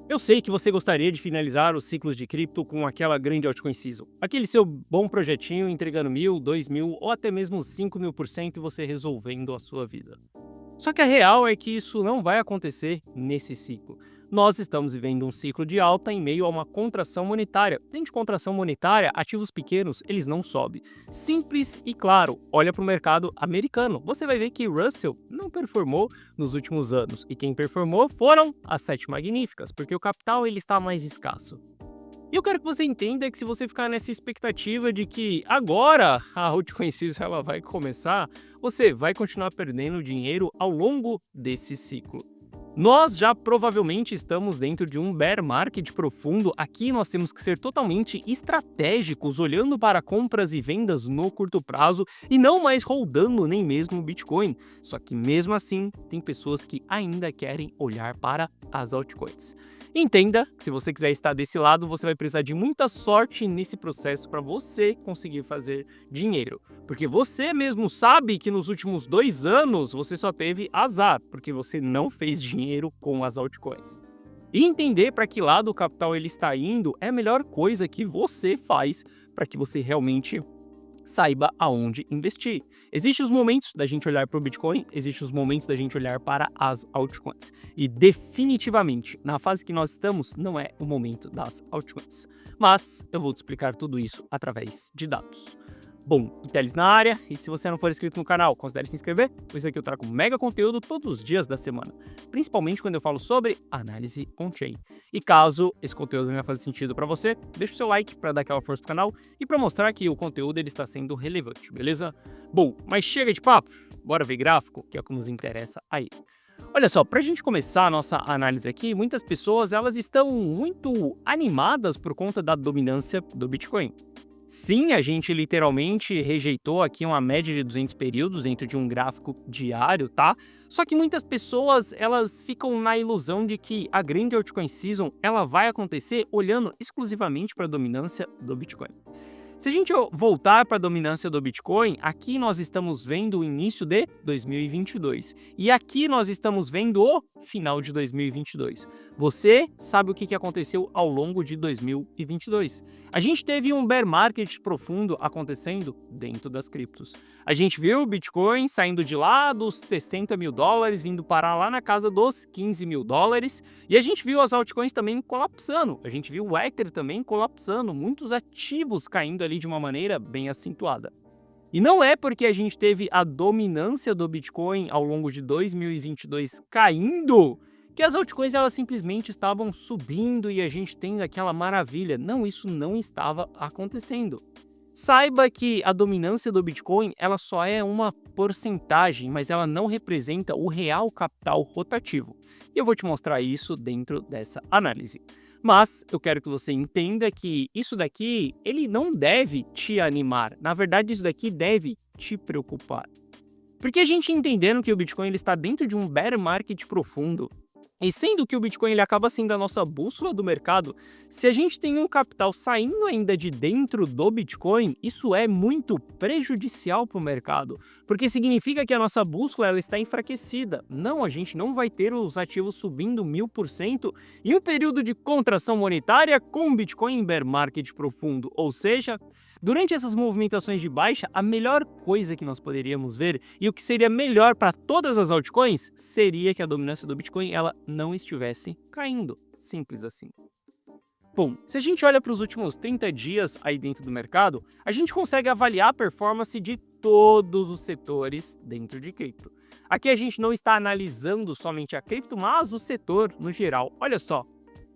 Eu sei que você gostaria de finalizar os ciclos de cripto com aquela grande altcoin season. Aquele seu bom projetinho entregando 1.000, 2.000 ou até mesmo 5.000% e você resolvendo a sua vida. Só que a real é que isso não vai acontecer nesse ciclo. Nós estamos vivendo um ciclo de alta em meio a uma contração monetária. Dentro de contração monetária, ativos pequenos, eles não sobem. Simples e claro, olha para o mercado americano. Você vai ver que Russell não performou nos últimos anos. E quem performou foram as sete magníficas, porque o capital ele está mais escasso. E eu quero que você entenda que se você ficar nessa expectativa de que agora a altcoin season ela vai começar, você vai continuar perdendo dinheiro ao longo desse ciclo. Nós já provavelmente estamos dentro de um bear market profundo. Aqui nós temos que ser totalmente estratégicos, olhando para compras e vendas no curto prazo e não mais holdando nem mesmo o Bitcoin. Só que mesmo assim, tem pessoas que ainda querem olhar para as altcoins. Entenda que se você quiser estar desse lado, você vai precisar de muita sorte nesse processo para você conseguir fazer dinheiro. Porque você mesmo sabe que nos últimos 2 anos você só teve azar, porque você não fez dinheiro com as altcoins. E entender para que lado o capital ele está indo é a melhor coisa que você faz para que você realmente saiba aonde investir. Existem os momentos da gente olhar para o Bitcoin, existem os momentos da gente olhar para as altcoins. E definitivamente, na fase que nós estamos, não é o momento das altcoins. Mas eu vou te explicar tudo isso através de dados. Bom, Teles na área, e se você não for inscrito no canal, considere se inscrever, pois aqui eu trago mega conteúdo todos os dias da semana, principalmente quando eu falo sobre análise on-chain. E caso esse conteúdo venha fazer sentido para você, deixa o seu like para dar aquela força pro canal e para mostrar que o conteúdo ele está sendo relevante, beleza? Bom, mas chega de papo, bora ver gráfico, que é o que nos interessa aí. Olha só, para a gente começar a nossa análise aqui, muitas pessoas elas estão muito animadas por conta da dominância do Bitcoin. Sim, a gente literalmente rejeitou aqui uma média de 200 períodos dentro de um gráfico diário, tá? Só que muitas pessoas, elas ficam na ilusão de que a grande altcoin season, ela vai acontecer olhando exclusivamente para a dominância do Bitcoin. Se a gente voltar para a dominância do Bitcoin, aqui nós estamos vendo o início de 2022 e aqui nós estamos vendo o final de 2022. Você sabe o que aconteceu ao longo de 2022. A gente teve um bear market profundo acontecendo dentro das criptos. A gente viu o Bitcoin saindo de lá dos 60 mil dólares, vindo parar lá na casa dos 15 mil dólares, e a gente viu as altcoins também colapsando. A gente viu o Ether também colapsando, muitos ativos caindo ali de uma maneira bem acentuada. E não é porque a gente teve a dominância do Bitcoin ao longo de 2022 caindo que as altcoins elas simplesmente estavam subindo e a gente tem aquela maravilha. Não, isso não estava acontecendo. Saiba que a dominância do Bitcoin ela só é uma porcentagem, mas ela não representa o real capital rotativo. E eu vou te mostrar isso dentro dessa análise. Mas eu quero que você entenda que isso daqui, ele não deve te animar. Na verdade, isso daqui deve te preocupar. Porque a gente entendendo que o Bitcoin ele está dentro de um bear market profundo, e sendo que o Bitcoin ele acaba sendo a nossa bússola do mercado, se a gente tem um capital saindo ainda de dentro do Bitcoin, isso é muito prejudicial para o mercado, porque significa que a nossa bússola ela está enfraquecida. Não, a gente não vai ter os ativos subindo 1000% em um período de contração monetária com o Bitcoin em bear market profundo, ou seja, durante essas movimentações de baixa, a melhor coisa que nós poderíamos ver e o que seria melhor para todas as altcoins seria que a dominância do Bitcoin ela não estivesse caindo. Simples assim. Bom, se a gente olha para os últimos 30 dias aí dentro do mercado, a gente consegue avaliar a performance de todos os setores dentro de cripto. Aqui a gente não está analisando somente a cripto, mas o setor no geral. Olha só.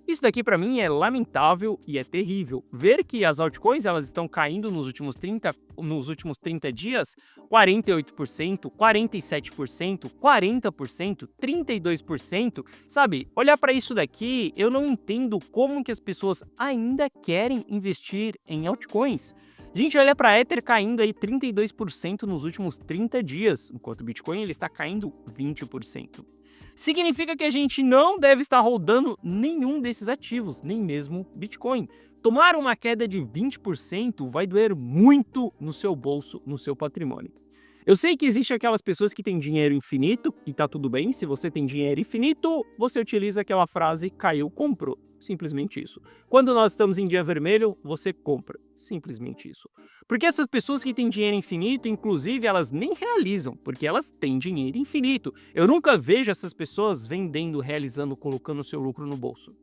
Isso daqui para mim é lamentável e é terrível. Ver que as altcoins elas estão caindo nos últimos 30 dias, 48%, 47%, 40%, 32%, sabe? Olhar para isso daqui, eu não entendo como que as pessoas ainda querem investir em altcoins. A gente olha para Ether caindo aí 32% nos últimos 30 dias, enquanto o Bitcoin ele está caindo 20%. Significa que a gente não deve estar rodando nenhum desses ativos, nem mesmo Bitcoin. Tomar uma queda de 20% vai doer muito no seu bolso, no seu patrimônio. Eu sei que existe aquelas pessoas que têm dinheiro infinito, e tá tudo bem, se você tem dinheiro infinito, você utiliza aquela frase caiu, comprou. Simplesmente isso. Quando nós estamos em dia vermelho, você compra. Simplesmente isso. Porque essas pessoas que têm dinheiro infinito, inclusive, elas nem realizam, porque elas têm dinheiro infinito. Eu nunca vejo essas pessoas vendendo, realizando, colocando o seu lucro no bolso.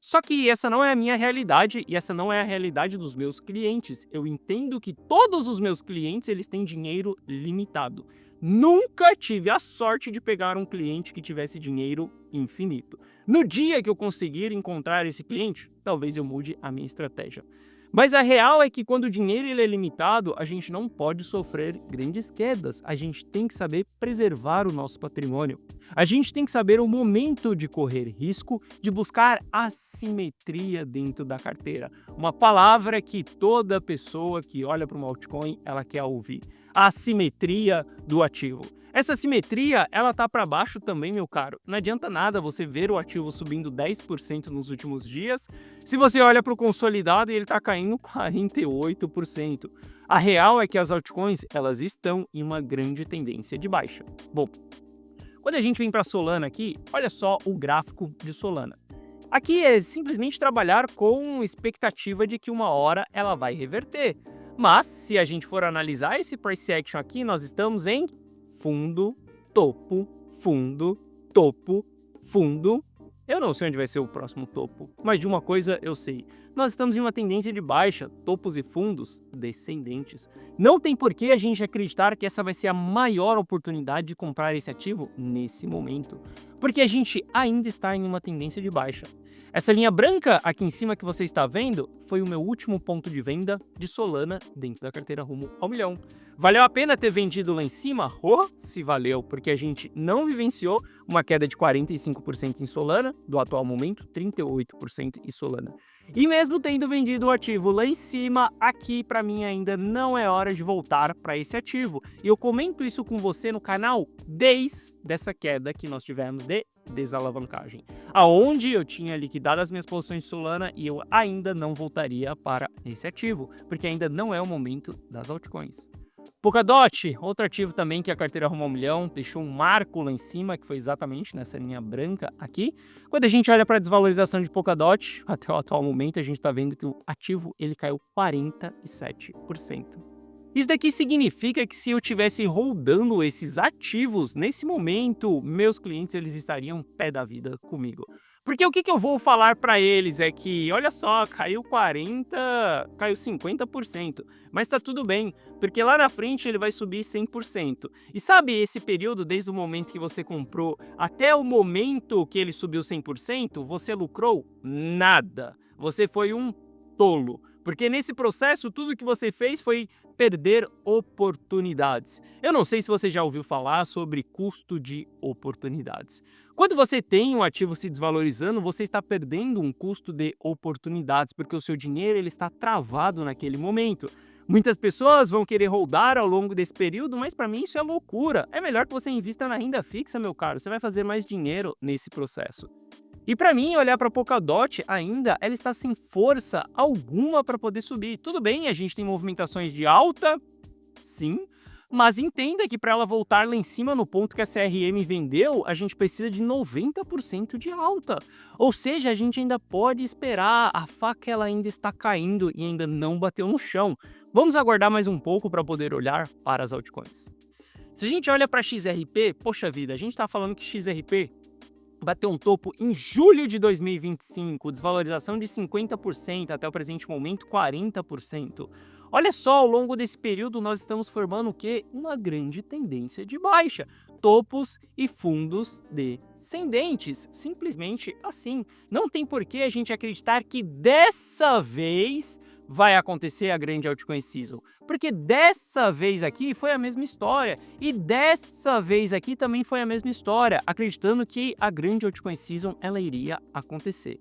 Só que essa não é a minha realidade e essa não é a realidade dos meus clientes. Eu entendo que todos os meus clientes, eles têm dinheiro limitado. Nunca tive a sorte de pegar um cliente que tivesse dinheiro infinito. No dia que eu conseguir encontrar esse cliente, talvez eu mude a minha estratégia. Mas a real é que quando o dinheiro ele é limitado, a gente não pode sofrer grandes quedas. A gente tem que saber preservar o nosso patrimônio. A gente tem que saber o momento de correr risco, de buscar assimetria dentro da carteira. Uma palavra que toda pessoa que olha para uma altcoin, ela quer ouvir. A assimetria do ativo. Essa simetria, ela tá para baixo também, meu caro. Não adianta nada você ver o ativo subindo 10% nos últimos dias, se você olha para o consolidado e ele está caindo 48%. A real é que as altcoins, elas estão em uma grande tendência de baixa. Bom, quando a gente vem para Solana aqui, olha só o gráfico de Solana. Aqui é simplesmente trabalhar com expectativa de que uma hora ela vai reverter. Mas, se a gente for analisar esse price action aqui, nós estamos em fundo, topo, fundo, topo, fundo. Eu não sei onde vai ser o próximo topo, mas de uma coisa eu sei. Nós estamos em uma tendência de baixa, topos e fundos descendentes. Não tem por que a gente acreditar que essa vai ser a maior oportunidade de comprar esse ativo nesse momento, porque a gente ainda está em uma tendência de baixa. Essa linha branca aqui em cima que você está vendo foi o meu último ponto de venda de Solana dentro da carteira rumo ao milhão. Valeu a pena ter vendido lá em cima? Oh, se valeu, porque a gente não vivenciou uma queda de 45% em Solana, do atual momento 38% em Solana. E mesmo tendo vendido o ativo lá em cima, aqui para mim ainda não é hora de voltar para esse ativo. E eu comento isso com você no canal desde essa queda que nós tivemos de desalavancagem, aonde eu tinha liquidado as minhas posições de Solana e eu ainda não voltaria para esse ativo, porque ainda não é o momento das altcoins. Polkadot, outro ativo também que a carteira rumo ao milhão, deixou um marco lá em cima, que foi exatamente nessa linha branca aqui. Quando a gente olha para a desvalorização de Polkadot, até o atual momento a gente está vendo que o ativo ele caiu 47%. Isso daqui significa que se eu tivesse holdando esses ativos nesse momento, meus clientes eles estariam pé da vida comigo. Porque o que eu vou falar para eles é que, olha só, caiu 50%, mas tá tudo bem, porque lá na frente ele vai subir 100%. E sabe esse período, desde o momento que você comprou até o momento que ele subiu 100%, você lucrou nada. Você foi um tolo. Porque nesse processo, tudo que você fez foi perder oportunidades. Eu não sei se você já ouviu falar sobre custo de oportunidades. Quando você tem um ativo se desvalorizando, você está perdendo um custo de oportunidades, porque o seu dinheiro ele está travado naquele momento. Muitas pessoas vão querer holdar ao longo desse período, mas para mim isso é loucura. É melhor que você invista na renda fixa, meu caro. Você vai fazer mais dinheiro nesse processo. E para mim, olhar para a Polkadot ainda, ela está sem força alguma para poder subir. Tudo bem, a gente tem movimentações de alta, sim, mas entenda que para ela voltar lá em cima no ponto que a CRM vendeu, a gente precisa de 90% de alta. Ou seja, a gente ainda pode esperar, a faca ela ainda está caindo e ainda não bateu no chão. Vamos aguardar mais um pouco para poder olhar para as altcoins. Se a gente olha para XRP, poxa vida, a gente está falando que XRP bateu um topo em julho de 2025, desvalorização de 50%, até o presente momento 40%. Olha só, ao longo desse período nós estamos formando o quê? Uma grande tendência de baixa. Topos e fundos descendentes, simplesmente assim. Não tem por que a gente acreditar que dessa vez vai acontecer a grande altcoin season, porque dessa vez aqui foi a mesma história, e dessa vez aqui também foi a mesma história, acreditando que a grande altcoin season ela iria acontecer.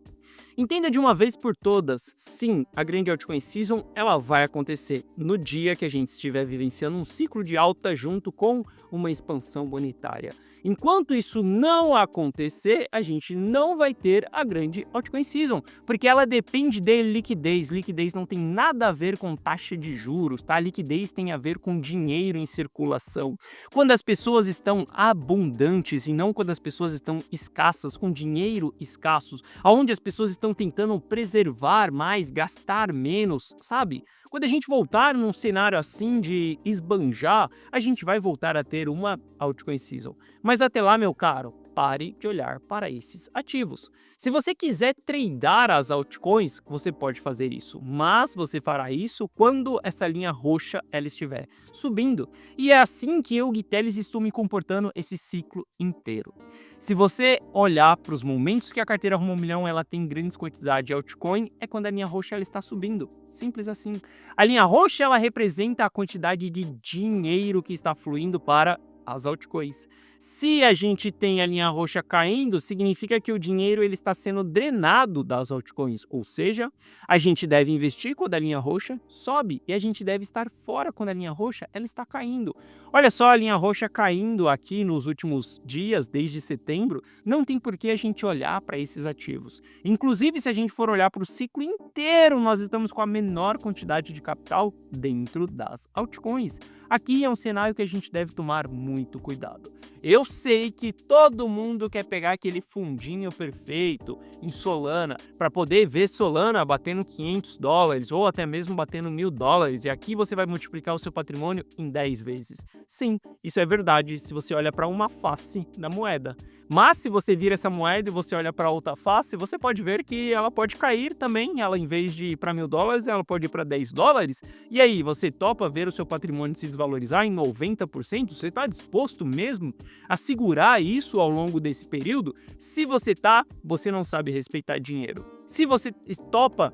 Entenda de uma vez por todas, sim, a grande altcoin season ela vai acontecer no dia que a gente estiver vivenciando um ciclo de alta junto com uma expansão monetária. Enquanto isso não acontecer, a gente não vai ter a grande altcoin season, porque ela depende de liquidez. Liquidez não tem nada a ver com taxa de juros, tá? Liquidez tem a ver com dinheiro em circulação. Quando as pessoas estão abundantes e não quando as pessoas estão escassas, com dinheiro escassos, aonde as pessoas estão tentando preservar mais, gastar menos, sabe? Quando a gente voltar num cenário assim de esbanjar, a gente vai voltar a ter uma altcoin season. Mas até lá, meu caro, pare de olhar para esses ativos. Se você quiser tradear as altcoins, você pode fazer isso, mas você fará isso quando essa linha roxa ela estiver subindo. E é assim que eu, Guiteles, estou me comportando esse ciclo inteiro. Se você olhar para os momentos que a carteira Rumo ao Milhão ela tem grandes quantidades de altcoin, é quando a linha roxa ela está subindo. Simples assim. A linha roxa ela representa a quantidade de dinheiro que está fluindo para as altcoins. Se a gente tem a linha roxa caindo, significa que o dinheiro ele está sendo drenado das altcoins, ou seja, a gente deve investir quando a linha roxa sobe e a gente deve estar fora quando a linha roxa ela está caindo. Olha só a linha roxa caindo aqui nos últimos dias, desde setembro, não tem por que a gente olhar para esses ativos. Inclusive, se a gente for olhar para o ciclo inteiro, nós estamos com a menor quantidade de capital dentro das altcoins. Aqui é um cenário que a gente deve tomar muito cuidado. Eu sei que todo mundo quer pegar aquele fundinho perfeito em Solana para poder ver Solana batendo $500 ou até mesmo batendo $1.000 e aqui você vai multiplicar o seu patrimônio em 10 vezes. Sim, isso é verdade se você olha para uma face da moeda. Mas se você vira essa moeda e você olha para outra face, você pode ver que ela pode cair também. Ela, em vez de ir para $1.000, ela pode ir para $10. E aí, você topa ver o seu patrimônio se desvalorizar em 90%? Você está disposto mesmo a segurar isso ao longo desse período? Se você tá, você não sabe respeitar dinheiro. Se você topa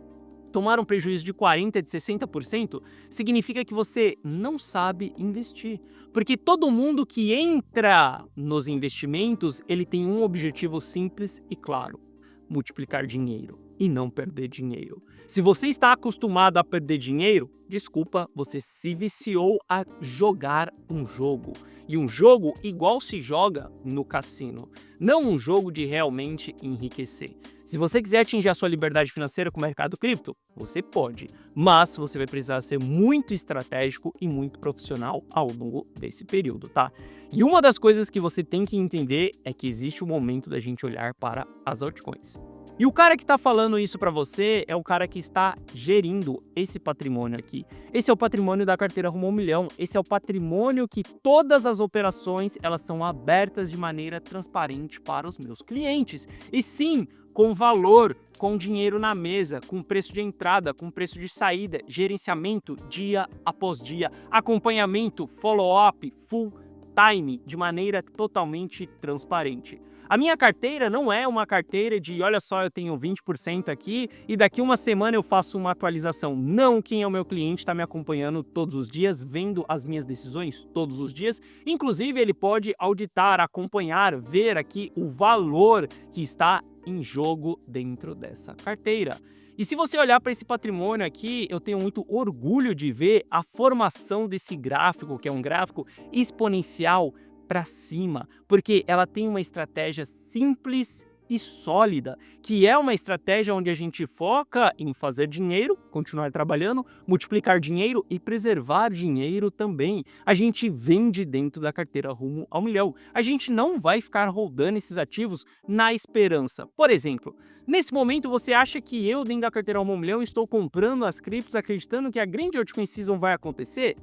tomar um prejuízo de 40%, de 60%, significa que você não sabe investir. Porque todo mundo que entra nos investimentos, ele tem um objetivo simples e claro: multiplicar dinheiro e não perder dinheiro. Se você está acostumado a perder dinheiro, desculpa, você se viciou a jogar um jogo. E um jogo igual se joga no cassino, não um jogo de realmente enriquecer. Se você quiser atingir a sua liberdade financeira com o mercado cripto, você pode, mas você vai precisar ser muito estratégico e muito profissional ao longo desse período, tá? E uma das coisas que você tem que entender é que existe um momento da gente olhar para as altcoins. E o cara que está falando isso para você é o cara que está gerindo esse patrimônio aqui. Esse é o patrimônio da carteira Rumo ao Milhão. Esse é o patrimônio que todas as operações elas são abertas de maneira transparente para os meus clientes. E sim, com valor, com dinheiro na mesa, com preço de entrada, com preço de saída, gerenciamento dia após dia, acompanhamento, follow-up, full time, de maneira totalmente transparente. A minha carteira não é uma carteira de, olha só, eu tenho 20% aqui e daqui uma semana eu faço uma atualização. Não, quem é o meu cliente está me acompanhando todos os dias, vendo as minhas decisões todos os dias. Inclusive, ele pode auditar, acompanhar, ver aqui o valor que está em jogo dentro dessa carteira. E se você olhar para esse patrimônio aqui, eu tenho muito orgulho de ver a formação desse gráfico, que é um gráfico exponencial para cima, porque ela tem uma estratégia simples e sólida, que é uma estratégia onde a gente foca em fazer dinheiro, continuar trabalhando, multiplicar dinheiro e preservar dinheiro também. A gente vende dentro da carteira Rumo ao Milhão. A gente não vai ficar rodando esses ativos na esperança. Por exemplo, nesse momento você acha que eu, dentro da carteira Rumo ao Milhão, estou comprando as criptos acreditando que a grande altcoin season vai acontecer?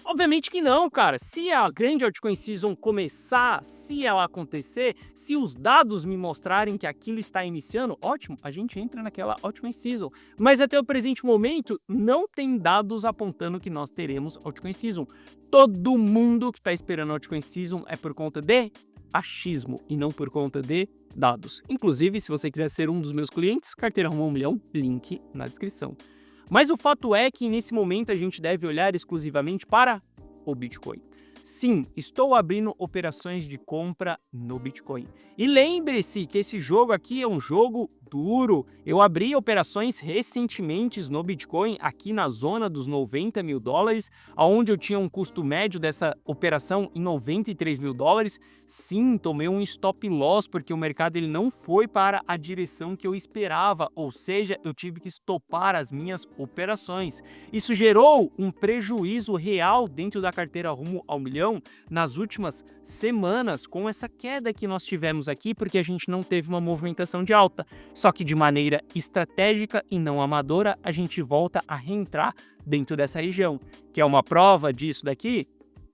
Obviamente que não, cara. Se a grande altcoin season começar, se ela acontecer, se os dados me mostrarem que aquilo está iniciando, ótimo, a gente entra naquela altcoin season. Mas até o presente momento, não tem dados apontando que nós teremos altcoin season. Todo mundo que está esperando altcoin season é por conta de achismo e não por conta de dados. Inclusive, se você quiser ser um dos meus clientes, carteira Rumo ao Milhão, link na descrição. Mas o fato é que nesse momento a gente deve olhar exclusivamente para o Bitcoin. Sim, estou abrindo operações de compra no Bitcoin. E lembre-se que esse jogo aqui é um jogo duro. Eu abri operações recentemente no Bitcoin aqui na zona dos 90 mil dólares, onde eu tinha um custo médio dessa operação em 93 mil dólares. Sim, tomei um stop loss porque o mercado ele não foi para a direção que eu esperava, ou seja, eu tive que estopar as minhas operações. Isso gerou um prejuízo real dentro da carteira rumo ao milhão nas últimas semanas, com essa queda que nós tivemos aqui, porque a gente não teve uma movimentação de alta. Só que de maneira estratégica e não amadora, a gente volta a reentrar dentro dessa região, que é uma prova disso daqui.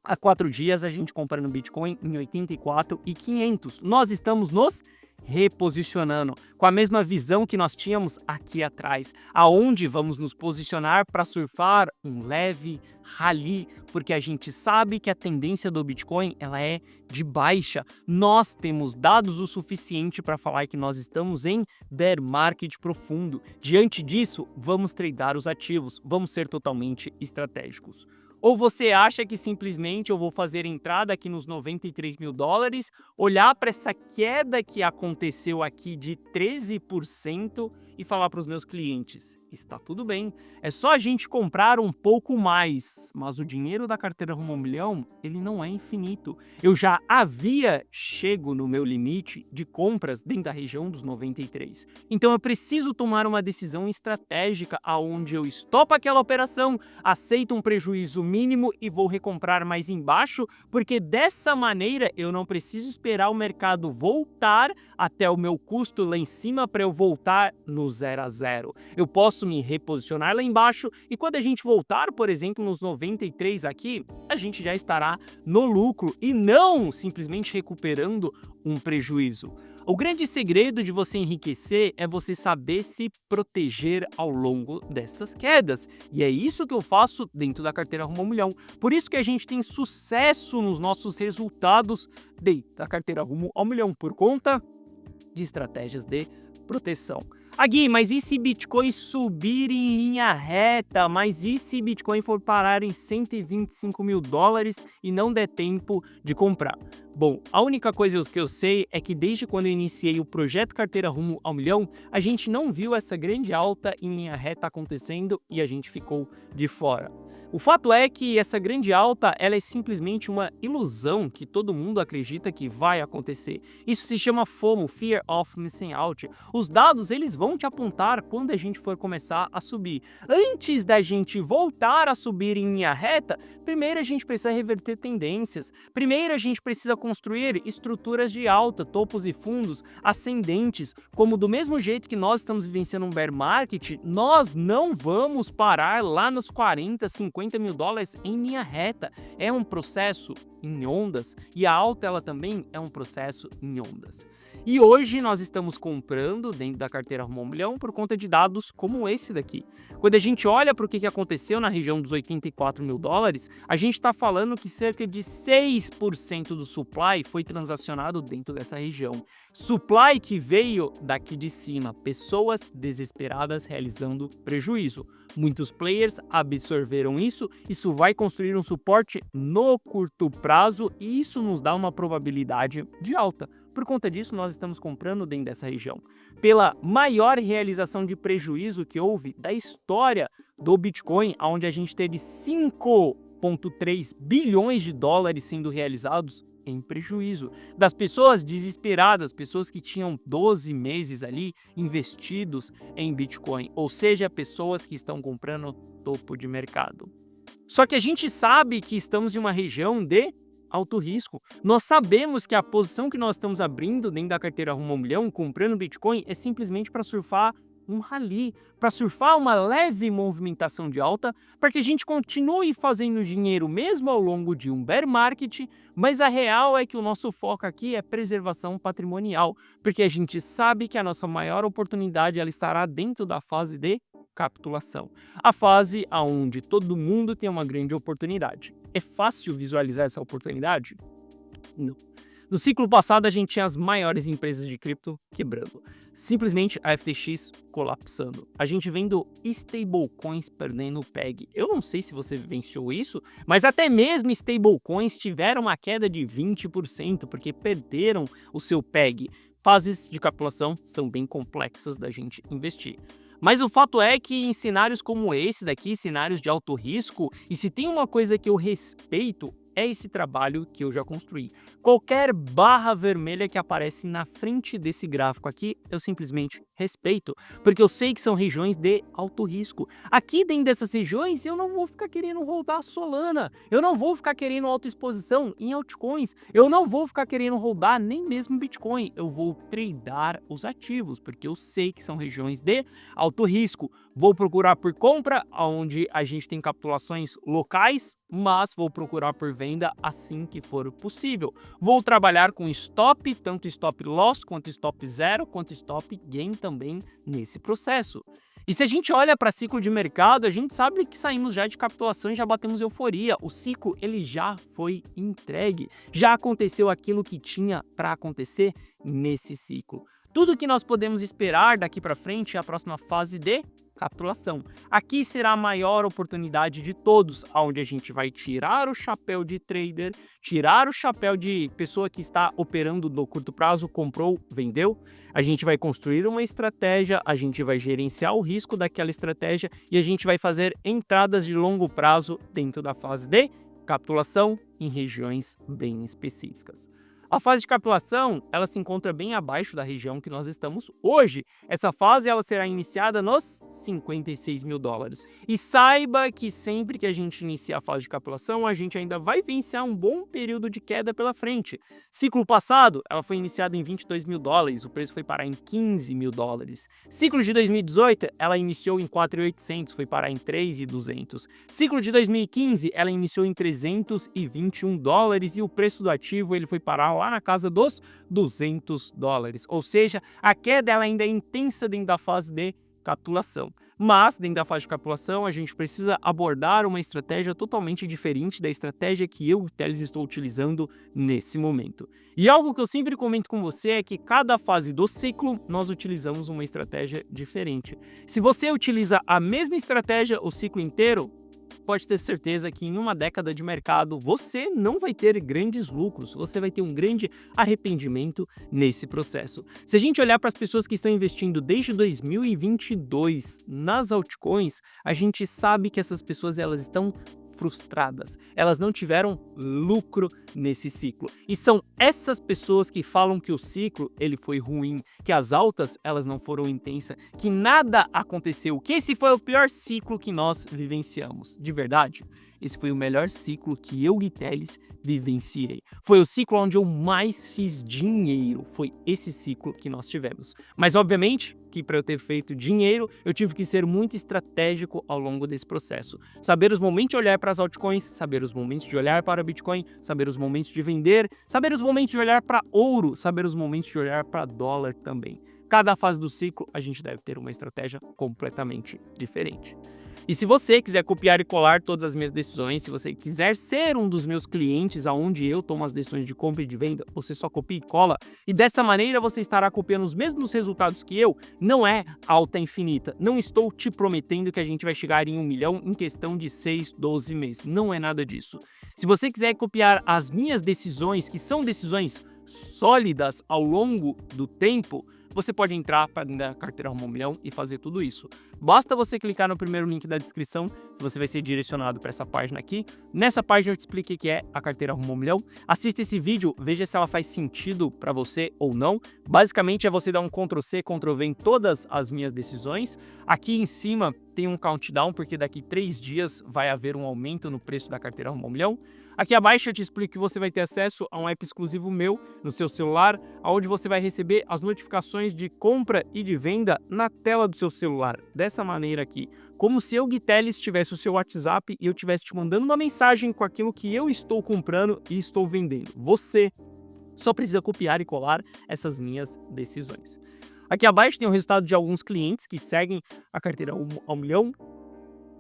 Há 4 dias a gente comprando Bitcoin em 84.500. Nós estamos nos reposicionando com a mesma visão que nós tínhamos aqui atrás, aonde vamos nos posicionar para surfar um leve rally, porque a gente sabe que a tendência do Bitcoin ela é de baixa. Nós temos dados o suficiente para falar que nós estamos em bear market profundo. Diante disso, vamos tradear os ativos, vamos ser totalmente estratégicos. Ou você acha que simplesmente eu vou fazer entrada aqui nos 93 mil dólares, olhar para essa queda que aconteceu aqui de 13% e falar para os meus clientes, está tudo bem, é só a gente comprar um pouco mais, mas o dinheiro da carteira rumo ao milhão, ele não é infinito. Eu já havia chego no meu limite de compras dentro da região dos 93. Então eu preciso tomar uma decisão estratégica aonde eu estopo aquela operação, aceito um prejuízo mínimo e vou recomprar mais embaixo, porque dessa maneira eu não preciso esperar o mercado voltar até o meu custo lá em cima para eu voltar no 0 a 0. Eu posso me reposicionar lá embaixo e quando a gente voltar, por exemplo, nos 93 aqui, a gente já estará no lucro e não simplesmente recuperando um prejuízo. O grande segredo de você enriquecer é você saber se proteger ao longo dessas quedas. E é isso que eu faço dentro da carteira rumo ao milhão. Por isso que a gente tem sucesso nos nossos resultados dentro da carteira rumo ao milhão, por conta de estratégias de proteção. Gui, mas e se Bitcoin subir em linha reta? Mas e se Bitcoin for parar em 125 mil dólares e não der tempo de comprar? Bom, a única coisa que eu sei é que desde quando eu iniciei o projeto Carteira Rumo ao Milhão, a gente não viu essa grande alta em linha reta acontecendo e a gente ficou de fora. O fato é que essa grande alta ela é simplesmente uma ilusão que todo mundo acredita que vai acontecer. Isso se chama FOMO, Fear of Missing Out. Os dados eles vão te apontar quando a gente for começar a subir. Antes da gente voltar a subir em linha reta, primeiro a gente precisa reverter tendências. Primeiro a gente precisa construir estruturas de alta, topos e fundos ascendentes. Como do mesmo jeito que nós estamos vivenciando um bear market, nós não vamos parar lá nos 40, 50 mil dólares em linha reta. É um processo em ondas e a alta ela também é um processo em ondas. E hoje nós estamos comprando dentro da carteira rumo ao milhão por conta de dados como esse daqui. Quando a gente olha para o que aconteceu na região dos 84 mil dólares, a gente está falando que cerca de 6% do supply foi transacionado dentro dessa região. Supply que veio daqui de cima, pessoas desesperadas realizando prejuízo. Muitos players absorveram isso vai construir um suporte no curto prazo e isso nos dá uma probabilidade de alta. Por conta disso, nós estamos comprando dentro dessa região. Pela maior realização de prejuízo que houve da história do Bitcoin, onde a gente teve 5,3 bilhões de dólares sendo realizados em prejuízo. Das pessoas desesperadas, pessoas que tinham 12 meses ali investidos em Bitcoin, ou seja, pessoas que estão comprando topo de mercado. Só que a gente sabe que estamos em uma região de alto risco. Nós sabemos que a posição que nós estamos abrindo dentro da carteira rumo ao milhão, comprando Bitcoin, é simplesmente para surfar um rally, para surfar uma leve movimentação de alta, para que a gente continue fazendo dinheiro mesmo ao longo de um bear market, mas a real é que o nosso foco aqui é preservação patrimonial, porque a gente sabe que a nossa maior oportunidade ela estará dentro da fase de capitulação, a fase onde todo mundo tem uma grande oportunidade. É fácil visualizar essa oportunidade? Não. No ciclo passado, a gente tinha as maiores empresas de cripto quebrando. Simplesmente a FTX colapsando. A gente vendo stablecoins perdendo o PEG. Eu não sei se você vivenciou isso, mas até mesmo stablecoins tiveram uma queda de 20%, porque perderam o seu PEG. fases de capitulação são bem complexas da gente investir. Mas o fato é que em cenários como esse daqui, cenários de alto risco, e se tem uma coisa que eu respeito, é esse trabalho que eu já construí. Qualquer barra vermelha que aparece na frente desse gráfico aqui, eu simplesmente respeito, porque eu sei que são regiões de alto risco. Aqui dentro dessas regiões, eu não vou ficar querendo rodar Solana, eu não vou ficar querendo autoexposição em altcoins, eu não vou ficar querendo rodar nem mesmo Bitcoin, eu vou tradear os ativos, porque eu sei que são regiões de alto risco. Vou procurar por compra, onde a gente tem capitulações locais, mas vou procurar por venda assim que for possível. Vou trabalhar com stop, tanto stop loss, quanto stop zero, quanto stop gain também nesse processo. E se a gente olha para ciclo de mercado, a gente sabe que saímos já de capitulação e já batemos euforia. O ciclo ele já foi entregue, já aconteceu aquilo que tinha para acontecer nesse ciclo. Tudo que nós podemos esperar daqui para frente é a próxima fase de capitulação. Aqui será a maior oportunidade de todos, onde a gente vai tirar o chapéu de trader, tirar o chapéu de pessoa que está operando no curto prazo, comprou, vendeu. A gente vai construir uma estratégia, a gente vai gerenciar o risco daquela estratégia e a gente vai fazer entradas de longo prazo dentro da fase de capitulação em regiões bem específicas. A fase de capitulação, ela se encontra bem abaixo da região que nós estamos hoje. Essa fase ela será iniciada nos 56 mil dólares. E saiba que sempre que a gente inicia a fase de capitulação, a gente ainda vai vivenciar um bom período de queda pela frente. Ciclo passado, ela foi iniciada em 22 mil dólares, o preço foi parar em 15 mil dólares. Ciclo de 2018, ela iniciou em 4.800, foi parar em 3.200. Ciclo de 2015, ela iniciou em 321 dólares e o preço do ativo ele foi parar lá na casa dos 200 dólares. Ou seja, a queda ela ainda é intensa dentro da fase de capitulação. Mas, dentro da fase de capitulação, a gente precisa abordar uma estratégia totalmente diferente da estratégia que eu, Teles, estou utilizando nesse momento. E algo que eu sempre comento com você é que cada fase do ciclo, nós utilizamos uma estratégia diferente. Se você utiliza a mesma estratégia o ciclo inteiro, pode ter certeza que em uma década de mercado você não vai ter grandes lucros, você vai ter um grande arrependimento nesse processo. Se a gente olhar para as pessoas que estão investindo desde 2022 nas altcoins, a gente sabe que essas pessoas elas estão frustradas, elas não tiveram lucro nesse ciclo. E são essas pessoas que falam que o ciclo ele foi ruim, que as altas elas não foram intensas, que nada aconteceu, que esse foi o pior ciclo que nós vivenciamos. De verdade, esse foi o melhor ciclo que eu, Gui Teles, vivenciei. Foi o ciclo onde eu mais fiz dinheiro, foi esse ciclo que nós tivemos. Mas obviamente que para eu ter feito dinheiro, eu tive que ser muito estratégico ao longo desse processo. Saber os momentos de olhar para as altcoins, saber os momentos de olhar para Bitcoin, saber os momentos de vender, saber os momentos de olhar para ouro, saber os momentos de olhar para dólar também. Cada fase do ciclo, a gente deve ter uma estratégia completamente diferente. E se você quiser copiar e colar todas as minhas decisões, se você quiser ser um dos meus clientes aonde eu tomo as decisões de compra e de venda, você só copia e cola. E dessa maneira você estará copiando os mesmos resultados que eu. Não é alta infinita. Não estou te prometendo que a gente vai chegar em 1 milhão em questão de 6, 12 meses. Não é nada disso. Se você quiser copiar as minhas decisões, que são decisões sólidas ao longo do tempo, você pode entrar para dentro da carteira Rumo ao Milhão e fazer tudo isso. Basta você clicar no primeiro link da descrição, que você vai ser direcionado para essa página aqui. Nessa página eu te explico o que é a carteira Rumo ao Milhão. Assista esse vídeo, veja se ela faz sentido para você ou não. Basicamente é você dar um Ctrl+C, Ctrl+V em todas as minhas decisões. Aqui em cima tem um countdown, porque daqui 3 dias vai haver um aumento no preço da carteira Rumo ao Milhão. Aqui abaixo eu te explico que você vai ter acesso a um app exclusivo meu no seu celular, onde você vai receber as notificações de compra e de venda na tela do seu celular. Dessa maneira aqui, como se eu, Gui Teles, tivesse o seu WhatsApp e eu estivesse te mandando uma mensagem com aquilo que eu estou comprando e estou vendendo. Você só precisa copiar e colar essas minhas decisões. Aqui abaixo tem o resultado de alguns clientes que seguem a carteira Rumo ao Milhão.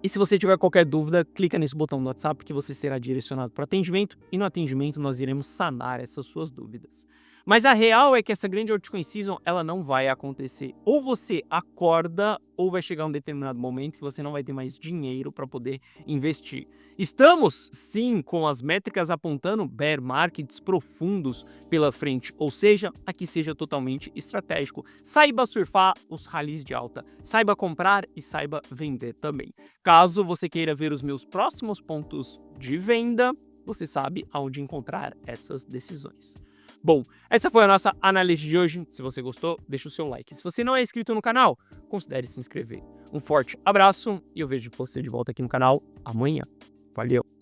E se você tiver qualquer dúvida, clica nesse botão do WhatsApp que você será direcionado para atendimento e no atendimento nós iremos sanar essas suas dúvidas. Mas a real é que essa grande altcoin season, ela não vai acontecer. Ou você acorda, ou vai chegar um determinado momento que você não vai ter mais dinheiro para poder investir. Estamos, sim, com as métricas apontando bear markets profundos pela frente, ou seja, aqui seja totalmente estratégico. Saiba surfar os rallies de alta, saiba comprar e saiba vender também. Caso você queira ver os meus próximos pontos de venda, você sabe aonde encontrar essas decisões. Bom, essa foi a nossa análise de hoje. Se você gostou, deixa o seu like. Se você não é inscrito no canal, considere se inscrever. Um forte abraço e eu vejo você de volta aqui no canal amanhã. Valeu!